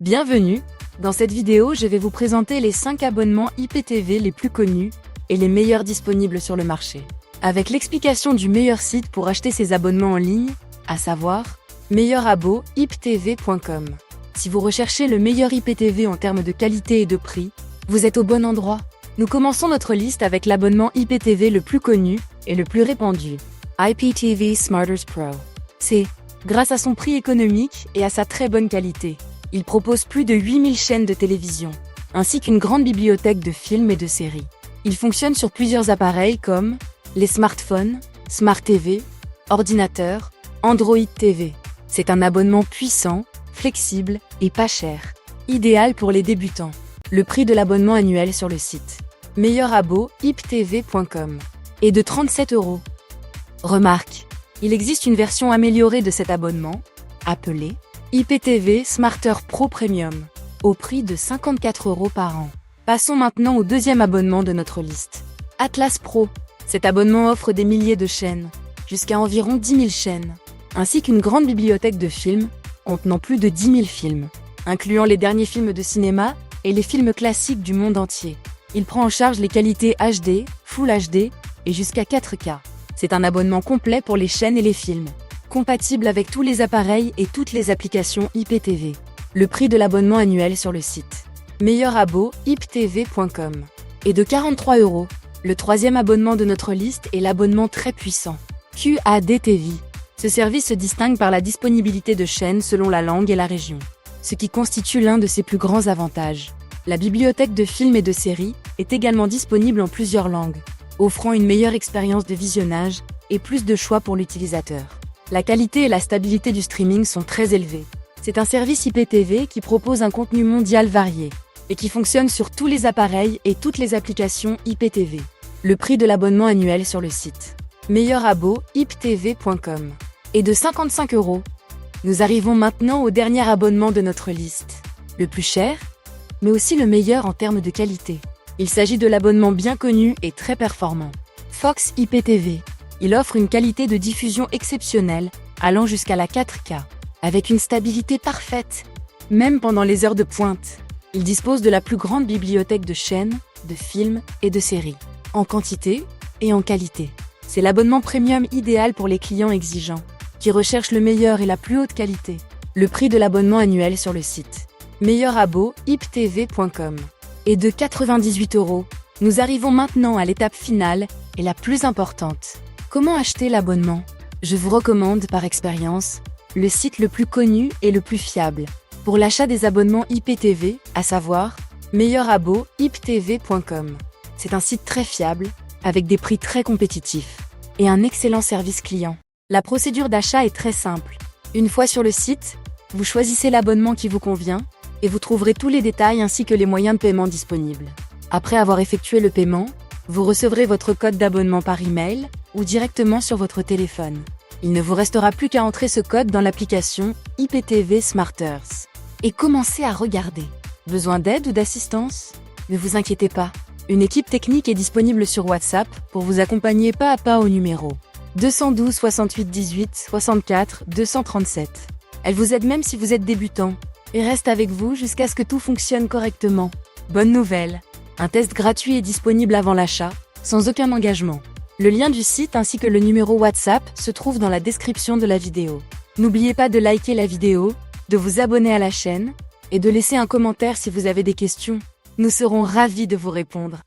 Bienvenue! Dans cette vidéo, je vais vous présenter les 5 abonnements IPTV les plus connus et les meilleurs disponibles sur le marché. Avec l'explication du meilleur site pour acheter ces abonnements en ligne, à savoir meilleurabo-iptv.com. Si vous recherchez le meilleur IPTV en termes de qualité et de prix, vous êtes au bon endroit. Nous commençons notre liste avec l'abonnement IPTV le plus connu et le plus répandu, IPTV Smarters Pro. C'est grâce à son prix économique et à sa très bonne qualité. Il propose plus de 8000 chaînes de télévision, ainsi qu'une grande bibliothèque de films et de séries. Il fonctionne sur plusieurs appareils comme les smartphones, Smart TV, ordinateurs, Android TV. C'est un abonnement puissant, flexible et pas cher, idéal pour les débutants. Le prix de l'abonnement annuel sur le site meilleurabo-iptv.com est de 37 €. Remarque, il existe une version améliorée de cet abonnement, appelée IPTV Smarter Pro Premium, au prix de 54 € par an. Passons maintenant au deuxième abonnement de notre liste. Atlas Pro. Cet abonnement offre des milliers de chaînes, jusqu'à environ 10 000 chaînes, ainsi qu'une grande bibliothèque de films, contenant plus de 10 000 films, incluant les derniers films de cinéma et les films classiques du monde entier. Il prend en charge les qualités HD, Full HD et jusqu'à 4K. C'est un abonnement complet pour les chaînes et les films, compatible avec tous les appareils et toutes les applications IPTV. Le prix de l'abonnement annuel sur le site meilleurabo-iptv.com est de 43 €. Le troisième abonnement de notre liste est l'abonnement très puissant QAD-TV. Ce service se distingue par la disponibilité de chaînes selon la langue et la région, ce qui constitue l'un de ses plus grands avantages. La bibliothèque de films et de séries est également disponible en plusieurs langues, offrant une meilleure expérience de visionnage et plus de choix pour l'utilisateur. La qualité et la stabilité du streaming sont très élevées. C'est un service IPTV qui propose un contenu mondial varié et qui fonctionne sur tous les appareils et toutes les applications IPTV. Le prix de l'abonnement annuel sur le site meilleurabo-iptv.com est de 55 €. Nous arrivons maintenant au dernier abonnement de notre liste, le plus cher, mais aussi le meilleur en termes de qualité. Il s'agit de l'abonnement bien connu et très performant, Fox IPTV. Il offre une qualité de diffusion exceptionnelle, allant jusqu'à la 4K, avec une stabilité parfaite, même pendant les heures de pointe. Il dispose de la plus grande bibliothèque de chaînes, de films et de séries, en quantité et en qualité. C'est l'abonnement premium idéal pour les clients exigeants, qui recherchent le meilleur et la plus haute qualité. Le prix de l'abonnement annuel sur le site meilleurabo-iptv.com est de 98 €. Nous arrivons maintenant à l'étape finale et la plus importante. Comment acheter l'abonnement? Je vous recommande par expérience le site le plus connu et le plus fiable pour l'achat des abonnements IPTV, à savoir meilleurabo-iptv.com. C'est un site très fiable, avec des prix très compétitifs et un excellent service client. La procédure d'achat est très simple. Une fois sur le site, vous choisissez l'abonnement qui vous convient et vous trouverez tous les détails ainsi que les moyens de paiement disponibles. Après avoir effectué le paiement, vous recevrez votre code d'abonnement par email ou directement sur votre téléphone. Il ne vous restera plus qu'à entrer ce code dans l'application IPTV Smarters et commencer à regarder. Besoin d'aide ou d'assistance? Ne vous inquiétez pas, une équipe technique est disponible sur WhatsApp pour vous accompagner pas à pas au numéro 212 68 18 64 237. Elle vous aide même si vous êtes débutant et reste avec vous jusqu'à ce que tout fonctionne correctement. Bonne nouvelle! Un test gratuit est disponible avant l'achat, sans aucun engagement. Le lien du site ainsi que le numéro WhatsApp se trouvent dans la description de la vidéo. N'oubliez pas de liker la vidéo, de vous abonner à la chaîne et de laisser un commentaire si vous avez des questions. Nous serons ravis de vous répondre.